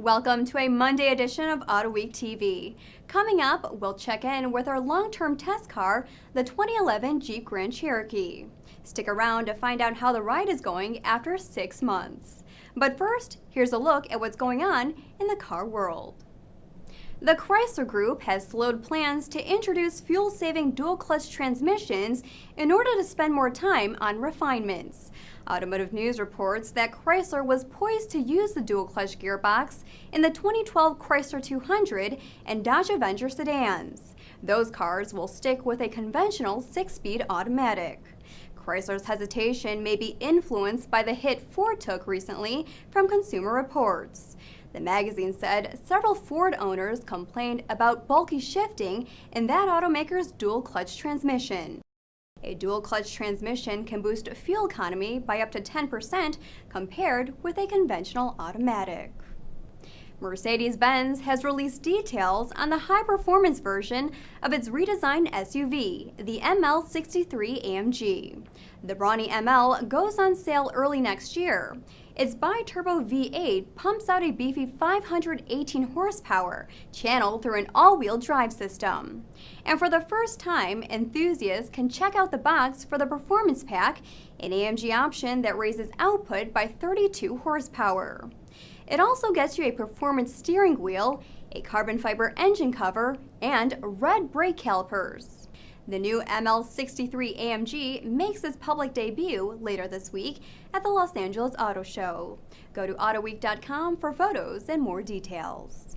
Welcome to a Monday edition of Autoweek TV. Coming up, we'll check in with our long-term test car, the 2011 Jeep Grand Cherokee. Stick around to find out how the ride is going after 6 months. But first, here's a look at what's going on in the car world. The Chrysler Group has slowed plans to introduce fuel-saving dual-clutch transmissions in order to spend more time on refinements. Automotive News reports that Chrysler was poised to use the dual-clutch gearbox in the 2012 Chrysler 200 and Dodge Avenger sedans. Those cars will stick with a conventional 6-speed automatic. Chrysler's hesitation may be influenced by the hit Ford took recently from Consumer Reports. The magazine said several Ford owners complained about bulky shifting in that automaker's dual-clutch transmission. A dual-clutch transmission can boost fuel economy by up to 10% compared with a conventional automatic. Mercedes-Benz has released details on the high-performance version of its redesigned SUV, the ML63 AMG. The brawny ML goes on sale early next year. Its bi-turbo V8 pumps out a beefy 518 horsepower, channeled through an all-wheel drive system. And for the first time, enthusiasts can check out the box for the Performance Pack, an AMG option that raises output by 32 horsepower. It also gets you a performance steering wheel, a carbon fiber engine cover, and red brake calipers. The new ML63 AMG makes its public debut later this week at the Los Angeles Auto Show. Go to Autoweek.com for photos and more details.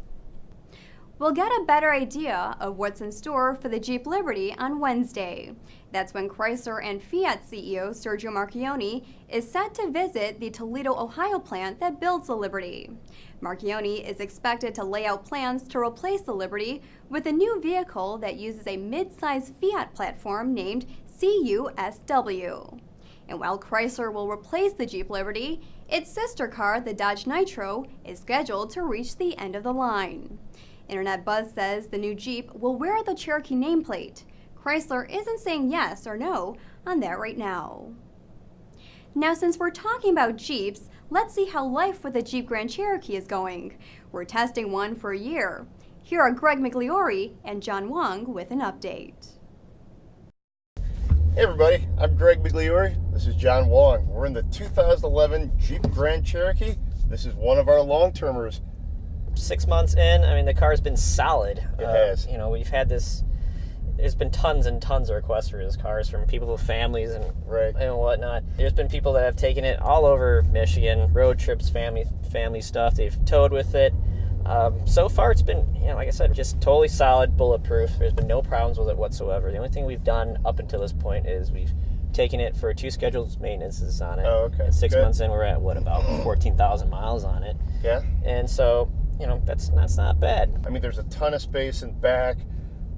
We'll get a better idea of what's in store for the Jeep Liberty on Wednesday. That's when Chrysler and Fiat CEO Sergio Marchionne is set to visit the Toledo, Ohio plant that builds the Liberty. Marchionne is expected to lay out plans to replace the Liberty with a new vehicle that uses a mid-size Fiat platform named CUSW. And while Chrysler will replace the Jeep Liberty, its sister car, the Dodge Nitro, is scheduled to reach the end of the line. Internet Buzz says the new Jeep will wear the Cherokee nameplate. Chrysler isn't saying yes or no on that right now. Now, since we're talking about Jeeps, let's see how life with the Jeep Grand Cherokee is going. We're testing one for a year. Here are Greg Migliore and John Wong with an update. Hey everybody, I'm Greg Migliore. This is John Wong. We're in the 2011 Jeep Grand Cherokee. This is one of our long-termers. 6 months in, I mean, the car's been solid. It has. You know, we've had this, there's been tons and tons of requests for this cars from people with families and whatnot. There's been people that have taken it all over Michigan, road trips, family stuff. They've towed with it. So far it's been, you know, like I said, just totally solid, bulletproof. There's been no problems with it whatsoever. The only thing we've done up until this point is we've taken it for 2 scheduled maintenances on it. Oh, okay. And 6 Good. months in, we're at, what, about 14,000 miles on it. Yeah. And so, you know, that's not bad. I mean, there's a ton of space in back,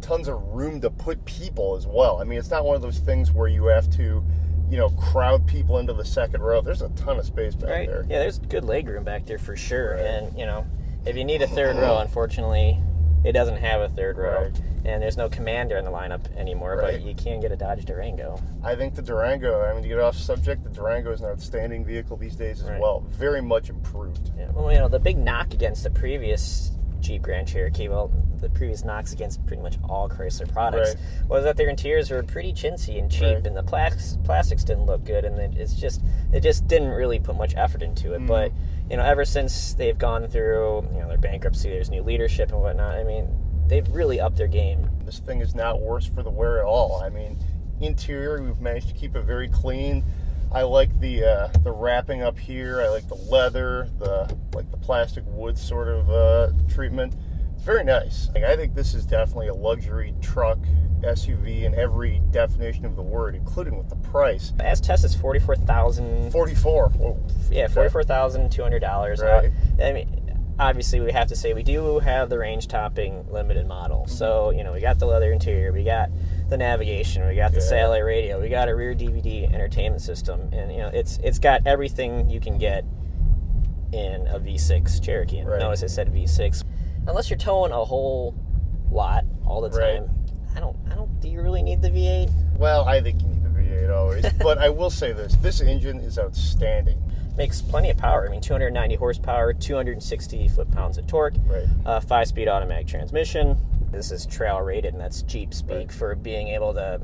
tons of room to put people as well. I mean, it's not one of those things where you have to, you know, crowd people into the second row. There's a ton of space back there. Yeah, there's good leg room back there for sure. Right. And, you know, if you need a third row, unfortunately, it doesn't have a third row. Right. And there's no Commander in the lineup anymore, Right. but you can get a Dodge Durango. I think the Durango, I mean, to get off subject, the Durango is an outstanding vehicle these days as well. Very much improved. Yeah, well, you know, the big knock against the previous Jeep Grand Cherokee, well, the previous knocks against pretty much all Chrysler products, was that their interiors were pretty chintzy and cheap, and the plastics didn't look good, and it just didn't really put much effort into it. But, you know, ever since they've gone through, you know, their bankruptcy, there's new leadership and whatnot, I mean, they've really upped their game. This thing is not worse for the wear at all. I mean, interior, we've managed to keep it very clean. I like the wrapping up here. I like the leather, the plastic wood sort of treatment. It's very nice. I think this is definitely a luxury truck, SUV in every definition of the word, including with the price. As tested, it's $44,000. 44. Whoa. Yeah, $44,200. Right. I mean, obviously, we have to say we do have the range-topping limited model. So, you know, we got the leather interior, we got the navigation, we got the satellite radio, we got a rear DVD entertainment system, and, you know, it's got everything you can get in a V6 Cherokee. And notice I said V6. Unless you're towing a whole lot all the time, I don't. Do you really need the V8? Well, I think you need the V8 always. But I will say this engine is outstanding. makes plenty of power. I mean, 290 horsepower, 260 foot-pounds of torque, Right. 5-speed automatic transmission. This is trail rated, and that's Jeep speak Right. for being able to,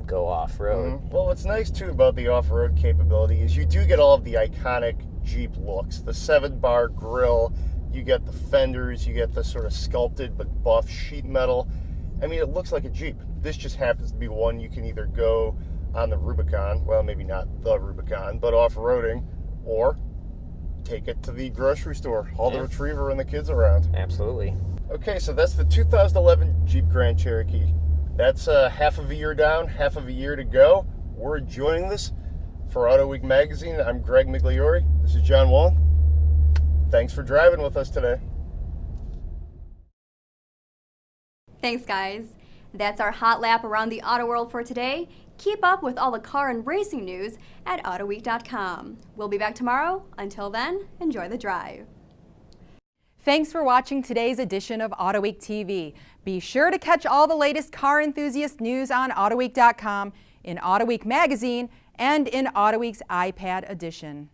go off-road. Well, what's nice too about the off-road capability is you do get all of the iconic Jeep looks. The 7-bar grille, you get the fenders, you get the sort of sculpted but buff sheet metal. I mean, it looks like a Jeep. This just happens to be one you can either go on the Rubicon, well, maybe not the Rubicon, but off-roading, or take it to the grocery store, haul the Retriever and the kids around. Absolutely. Okay, so that's the 2011 Jeep Grand Cherokee. That's half of a year down, half of a year to go. We're enjoying this. For Autoweek Magazine, I'm Greg Migliori. This is John Wong. Thanks for driving with us today. Thanks, guys. That's our hot lap around the auto world for today. Keep up with all the car and racing news at Autoweek.com. We'll be back tomorrow. Until then, enjoy the drive. Thanks for watching today's edition of Autoweek TV. Be sure to catch all the latest car enthusiast news on Autoweek.com, in Autoweek Magazine, and in Autoweek's iPad edition.